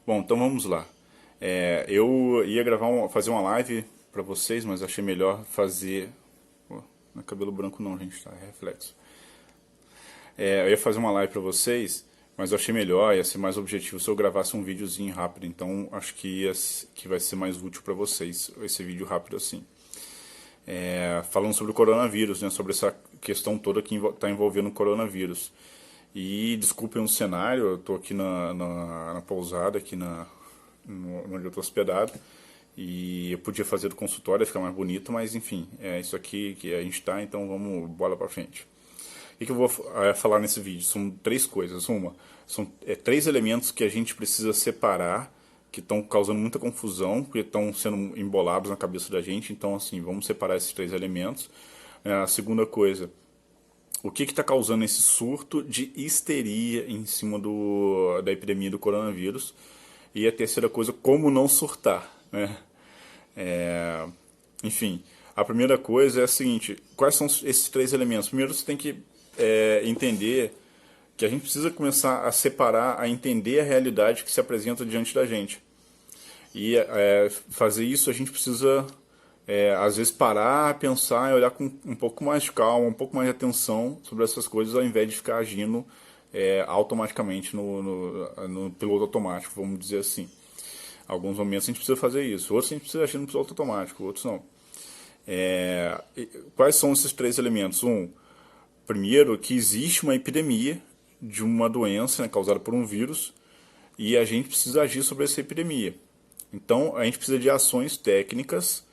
Bom, então vamos lá. Eu ia fazer uma live para vocês, mas achei melhor fazer. Oh, não é cabelo branco não, gente, tá? É reflexo. Eu ia fazer uma live para vocês, mas eu achei melhor, ia ser mais objetivo se eu gravasse um videozinho rápido. Então acho que vai ser mais útil para vocês esse vídeo rápido assim. Falando sobre o coronavírus, né? Sobre essa questão toda que está envolvendo o coronavírus. E desculpem o cenário, eu estou aqui na pousada, aqui onde eu estou hospedado. E eu podia fazer do consultório, ficar mais bonito, mas enfim, é isso aqui que a gente está, então vamos bola para frente. O que eu vou falar nesse vídeo? São três coisas. São três elementos que a gente precisa separar, que estão causando muita confusão, porque estão sendo embolados na cabeça da gente. Então, assim, vamos separar esses três elementos. A segunda coisa, o que está causando esse surto de histeria em cima da epidemia do coronavírus? E a terceira coisa, como não surtar, né? É, enfim, a primeira coisa é a seguinte: quais são esses três elementos? Primeiro, você tem que entender que a gente precisa começar a separar, a entender a realidade que se apresenta diante da gente. E fazer isso a gente precisa, às vezes, parar, pensar e olhar com um pouco mais de calma, um pouco mais de atenção sobre essas coisas, ao invés de ficar agindo automaticamente no piloto automático, vamos dizer assim. Alguns momentos a gente precisa fazer isso, outros a gente precisa agir no piloto automático, outros não. Quais são esses três elementos? Primeiro, que existe uma epidemia de uma doença, né, causada por um vírus, e a gente precisa agir sobre essa epidemia. Então, a gente precisa de ações técnicas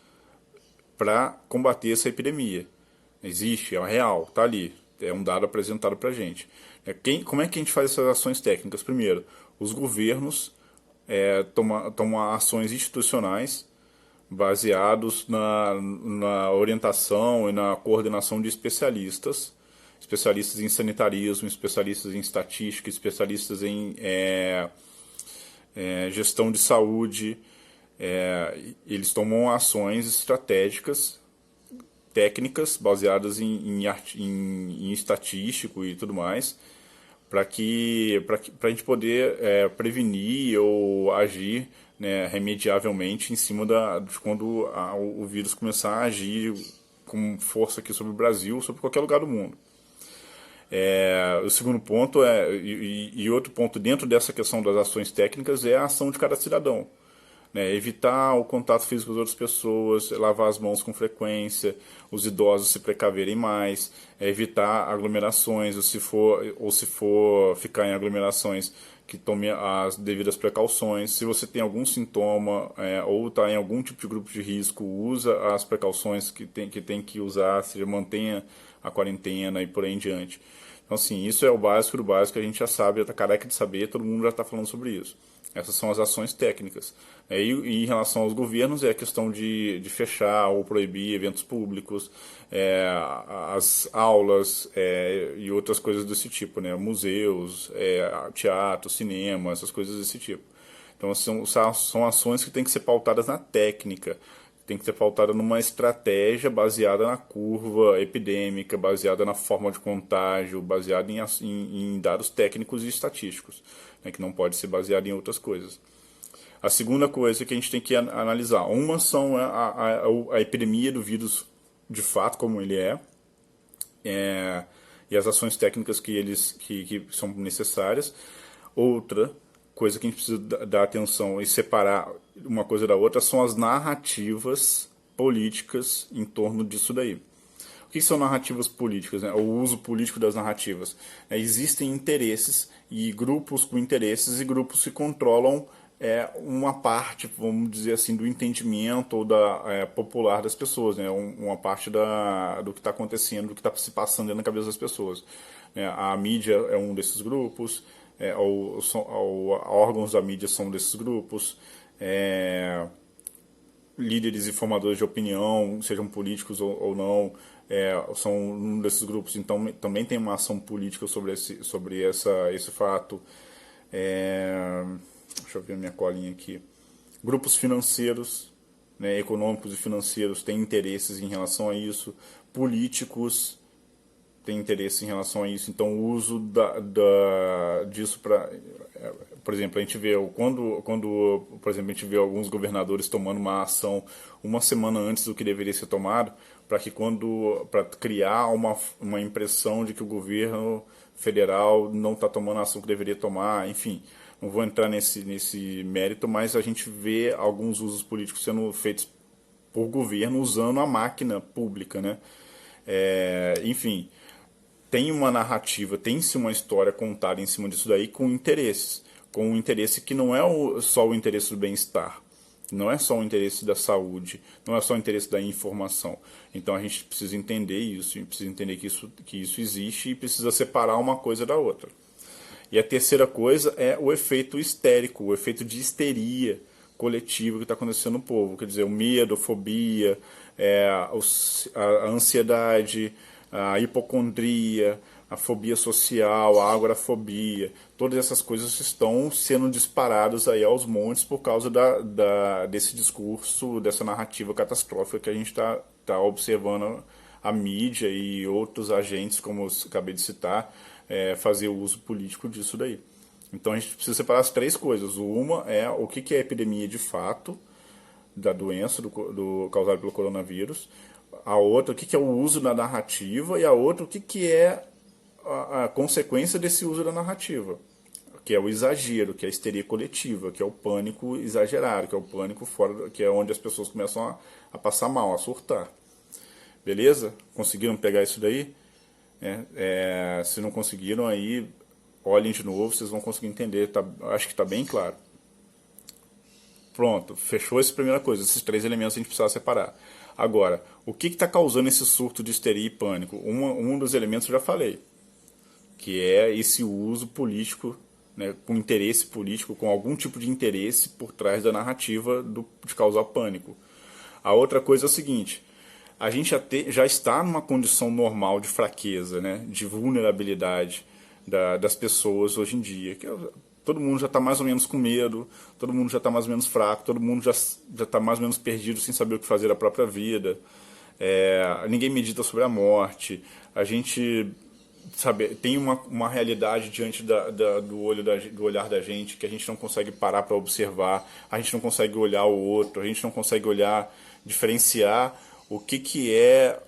para combater essa epidemia. Existe, é real, está ali, é um dado apresentado para a gente. Como é que a gente faz essas ações técnicas? Primeiro, os governos tomam ações institucionais baseados na orientação e na coordenação de especialistas em sanitarismo, especialistas em estatística, especialistas em gestão de saúde. Eles tomam ações estratégicas, técnicas, baseadas em estatístico e tudo mais, para a gente poder prevenir ou agir, né, remediavelmente em cima de quando o vírus começar a agir com força aqui sobre o Brasil, sobre qualquer lugar do mundo. O segundo ponto e outro ponto dentro dessa questão das ações técnicas é a ação de cada cidadão. Né, evitar o contato físico com outras pessoas, lavar as mãos com frequência, os idosos se precaverem mais, evitar aglomerações, ou se for ficar em aglomerações, que tome as devidas precauções. Se você tem algum sintoma ou está em algum tipo de grupo de risco, usa as precauções que tem que usar, seja mantenha a quarentena e por aí em diante. Então, assim, isso é o básico do básico, a gente já sabe, já está careca de saber, todo mundo já está falando sobre isso. Essas são as ações técnicas. E em relação aos governos, é a questão de fechar ou proibir eventos públicos, as aulas e outras coisas desse tipo, né? Museus, teatro, cinema, essas coisas desse tipo. Então são ações que têm que ser pautadas na técnica, tem que ser pautada numa estratégia baseada na curva epidêmica, baseada na forma de contágio, baseada em dados técnicos e estatísticos, né, que não pode ser baseada em outras coisas. A segunda coisa que a gente tem que analisar, uma são a epidemia do vírus de fato, como ele e as ações técnicas que são necessárias. Outra coisa que a gente precisa dar atenção e separar uma coisa da outra são as narrativas políticas em torno disso daí. O que são narrativas políticas, né? O uso político das narrativas. Existem interesses e grupos com interesses e grupos que controlam uma parte, vamos dizer assim, do entendimento ou da popular das pessoas, né? Uma parte do que está acontecendo, do que está se passando dentro da cabeça das pessoas. A mídia é um desses grupos, órgãos da mídia são desses grupos, líderes e formadores de opinião, sejam políticos ou não, são um desses grupos. Então também tem uma ação política sobre esse fato. Deixa eu ver a minha colinha aqui. Grupos financeiros, né, econômicos e financeiros têm interesses em relação a isso. Políticos têm interesse em relação a isso. Então o uso disso por exemplo, a gente vê quando, por exemplo, a gente vê alguns governadores tomando uma ação uma semana antes do que deveria ser tomado, para criar uma impressão de que o governo federal não está tomando a ação que deveria tomar, enfim, não vou entrar nesse mérito, mas a gente vê alguns usos políticos sendo feitos por governo usando a máquina pública, né? Enfim, tem uma narrativa, tem-se uma história contada em cima disso daí com interesses. Com um interesse que não é só o interesse do bem-estar, não é só o interesse da saúde, não é só o interesse da informação. Então a gente precisa entender isso, precisa entender que isso existe e precisa separar uma coisa da outra. E a terceira coisa é o efeito histérico, o efeito de histeria coletiva que está acontecendo no povo. Quer dizer, o medo, a fobia, a ansiedade, a hipocondria, a fobia social, a agorafobia, todas essas coisas estão sendo disparadas aí aos montes por causa desse discurso, dessa narrativa catastrófica que a gente está observando a mídia e outros agentes, como eu acabei de citar, fazer uso político disso daí. Então a gente precisa separar as três coisas. Uma é o que é a epidemia de fato, da doença causada pelo coronavírus. A outra, o que é o uso da narrativa. E a outra, o que é a consequência desse uso da narrativa. Que é o exagero, que é a histeria coletiva, que é o pânico exagerado, que é o pânico fora, que é onde as pessoas começam a passar mal, a surtar. Beleza? Conseguiram pegar isso daí? Se não conseguiram, aí olhem de novo, vocês vão conseguir entender. Acho que está bem claro. Pronto, fechou essa primeira coisa. Esses três elementos a gente precisa separar. Agora, o que está causando esse surto de histeria e pânico? Um dos elementos eu já falei, que é esse uso político, né, com interesse político, com algum tipo de interesse por trás da narrativa de causar pânico. A outra coisa é o seguinte: a gente já está numa condição normal de fraqueza, né, de vulnerabilidade das pessoas hoje em dia. Todo mundo já está mais ou menos com medo, todo mundo já está mais ou menos fraco, todo mundo já está mais ou menos perdido sem saber o que fazer da própria vida. Ninguém medita sobre a morte. A gente tem uma realidade diante do olhar da gente que a gente não consegue parar para observar, a gente não consegue olhar o outro, a gente não consegue diferenciar o que é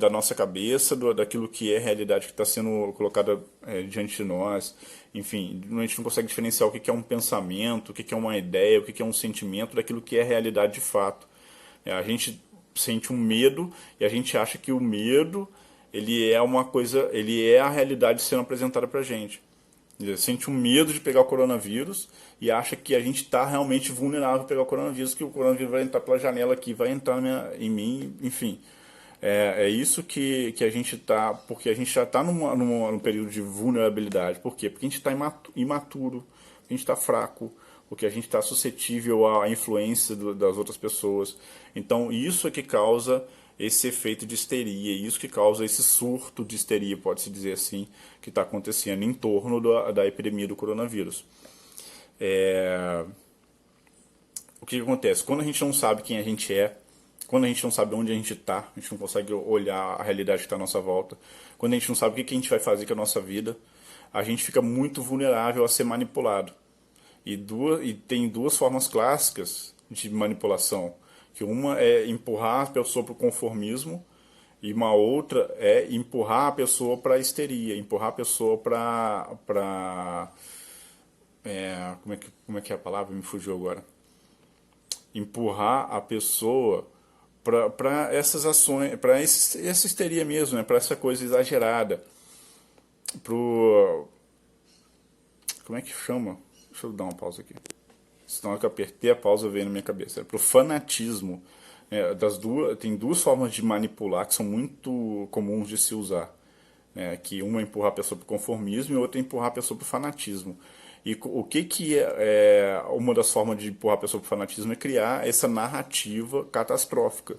da nossa cabeça, daquilo que é realidade que está sendo colocada diante de nós. Enfim, a gente não consegue diferenciar o que é um pensamento, o que é uma ideia, o que é um sentimento daquilo que é realidade de fato. A gente sente um medo e a gente acha que o medo ele é uma coisa, ele é a realidade sendo apresentada pra gente. Sente um medo de pegar o coronavírus e acha que a gente está realmente vulnerável a pegar o coronavírus, que o coronavírus vai entrar pela janela aqui, vai entrar em mim, enfim. É isso que a gente está, porque a gente já está num período de vulnerabilidade. Por quê? Porque a gente está imaturo, a gente está fraco, porque a gente está suscetível à influência das outras pessoas. Então isso é que causa esse efeito de histeria, isso que causa esse surto de histeria, pode-se dizer assim, que está acontecendo em torno da epidemia do coronavírus. O que acontece? Quando a gente não sabe quem a gente é, quando a gente não sabe onde a gente está, a gente não consegue olhar a realidade que está à nossa volta, quando a gente não sabe o que a gente vai fazer com a nossa vida, a gente fica muito vulnerável a ser manipulado. E tem duas formas clássicas de manipulação, que uma é empurrar a pessoa para o conformismo e uma outra é empurrar a pessoa para a histeria, empurrar a pessoa para como é que é a palavra? Me fugiu agora. Empurrar a pessoa para essas ações, para essa histeria mesmo, né? Para essa coisa exagerada. Como é que chama? Deixa eu dar uma pausa aqui. Senão eu apertei a pausa veio na minha cabeça. Para o fanatismo. Tem duas formas de manipular que são muito comuns de se usar. Que uma é empurrar a pessoa para o conformismo e outra é empurrar a pessoa para o fanatismo. E o que é uma das formas de empurrar a pessoa para o fanatismo é criar essa narrativa catastrófica,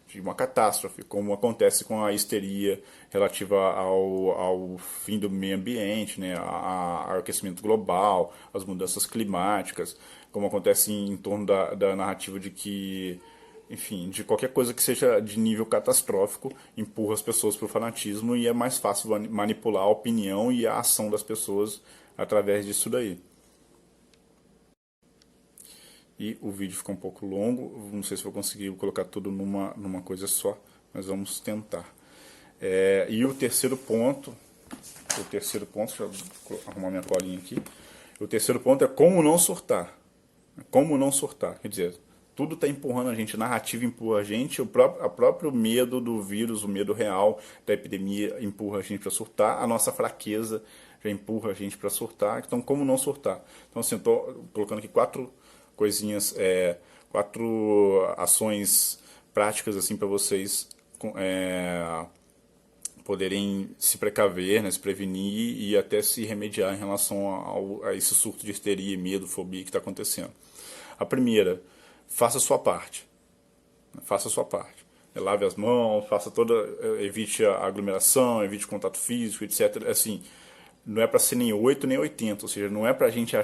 de uma catástrofe, como acontece com a histeria relativa ao fim do meio ambiente, né, ao aquecimento global, às mudanças climáticas, como acontece em torno da narrativa de que, enfim, de qualquer coisa que seja de nível catastrófico, empurra as pessoas para o fanatismo e é mais fácil manipular a opinião e a ação das pessoas através disso daí. e o vídeo ficou um pouco longo, não sei se vou conseguir colocar tudo numa coisa só, mas vamos tentar. E deixa eu arrumar minha colinha aqui. O terceiro ponto é como não surtar. Como não surtar, quer dizer, tudo está empurrando a gente, a narrativa empurra a gente, o próprio medo do vírus, o medo real da epidemia empurra a gente para surtar, a nossa fraqueza já empurra a gente para surtar, então como não surtar? Então assim, eu estou colocando aqui quatro coisinhas, quatro ações práticas assim para vocês poderem se precaver, né, se prevenir e até se remediar em relação a esse surto de histeria, medo, fobia que está acontecendo. A primeira, faça a sua parte. Faça a sua parte. Lave as mãos, evite a aglomeração, evite contato físico, etc. Assim, não é para ser nem 8 nem 80, ou seja, não é para a gente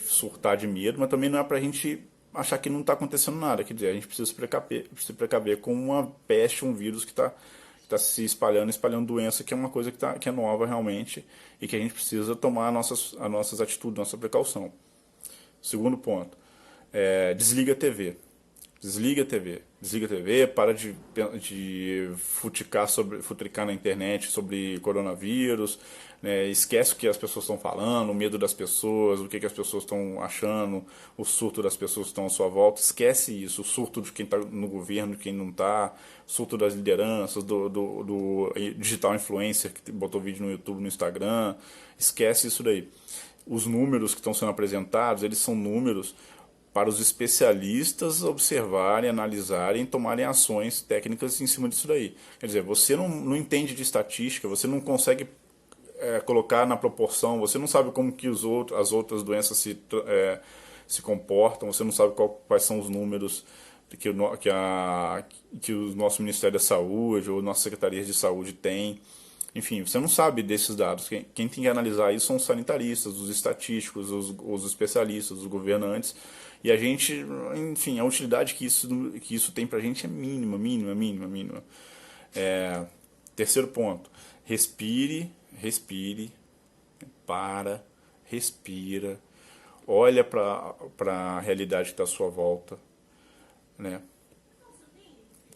surtar de medo, mas também não é para a gente achar que não está acontecendo nada. Quer dizer, a gente precisa se precaver com uma peste, um vírus que está se espalhando doença, que é uma coisa que é nova realmente e que a gente precisa tomar as nossas atitudes, nossa precaução. Segundo ponto, desliga a TV. Desliga a TV. Desliga a TV, para de futricar na internet sobre coronavírus, né? Esquece o que as pessoas estão falando, o medo das pessoas, o que as pessoas estão achando, o surto das pessoas que estão à sua volta. Esquece isso, o surto de quem está no governo, de quem não está, surto das lideranças, do digital influencer que botou vídeo no YouTube, no Instagram. Esquece isso daí. Os números que estão sendo apresentados, eles são números para os especialistas observarem, analisarem e tomarem ações técnicas em cima disso daí. Quer dizer, você não entende de estatística, você não consegue colocar na proporção, você não sabe como que as outras doenças se comportam, você não sabe quais são os números que o nosso Ministério da Saúde ou nossas secretarias de saúde têm. Enfim, você não sabe desses dados. Quem tem que analisar isso são os sanitaristas, os estatísticos, os especialistas, os governantes. E a gente, enfim, a utilidade que isso tem pra gente é mínima, mínima, mínima, mínima. Terceiro ponto, respire, respira, olha para a realidade que está à sua volta, né?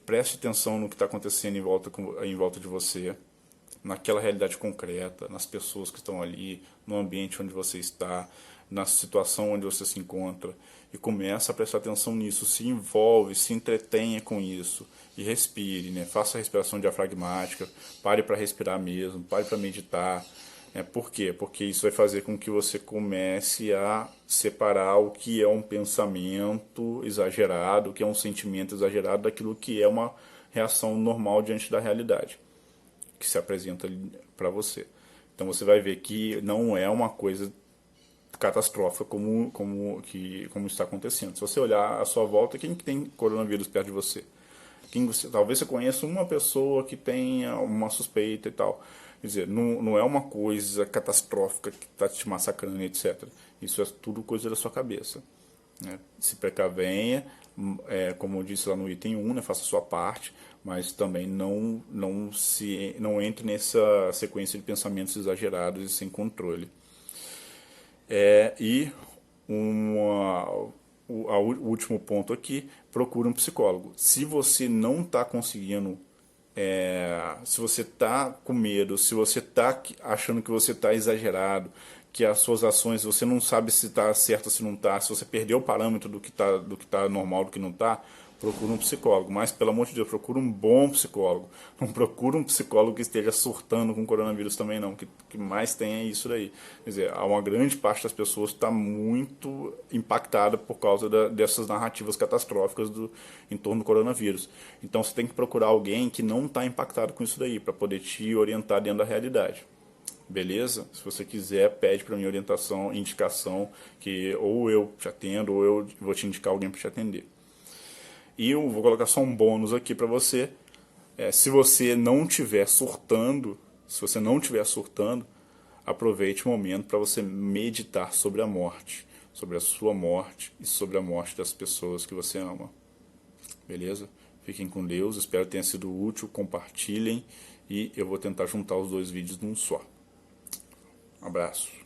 Preste atenção no que está acontecendo em volta de você, naquela realidade concreta, nas pessoas que estão ali, no ambiente onde você está, na situação onde você se encontra, e começa a prestar atenção nisso, se envolve, se entretenha com isso, e respire, né? Faça a respiração diafragmática, pare para respirar mesmo, pare para meditar. Por quê? Porque isso vai fazer com que você comece a separar o que é um pensamento exagerado, o que é um sentimento exagerado, daquilo que é uma reação normal diante da realidade que se apresenta para você. Então você vai ver que não é uma coisa catastrófica como está acontecendo. Se você olhar à sua volta, quem que tem coronavírus perto de você? Talvez você conheça uma pessoa que tenha uma suspeita e tal. Quer dizer, não é uma coisa catastrófica que está te massacrando, etc. Isso é tudo coisa da sua cabeça. Né? Se precavenha, como eu disse lá no item 1, né, faça a sua parte, mas também não entre nessa sequência de pensamentos exagerados e sem controle. O último ponto aqui, procure um psicólogo. Se você não está conseguindo, se você está com medo, se você está achando que você está exagerado, que as suas ações você não sabe se está certo ou se não está, se você perdeu o parâmetro do que tá normal, do que não está, procura um psicólogo. Mas, pelo amor de Deus, procura um bom psicólogo. Não procura um psicólogo que esteja surtando com coronavírus também, não. Que mais tem é isso daí. Quer dizer, uma grande parte das pessoas está muito impactada por causa dessas narrativas catastróficas em torno do coronavírus. Então, você tem que procurar alguém que não está impactado com isso daí, para poder te orientar dentro da realidade. Beleza? Se você quiser, pede para mim orientação, indicação, que ou eu te atendo, ou eu vou te indicar alguém para te atender. E eu vou colocar só um bônus aqui para você. Se você não estiver surtando, aproveite o momento para você meditar sobre a morte, sobre a sua morte e sobre a morte das pessoas que você ama. Beleza? Fiquem com Deus, espero que tenha sido útil, compartilhem e eu vou tentar juntar os dois vídeos num só. Um abraço.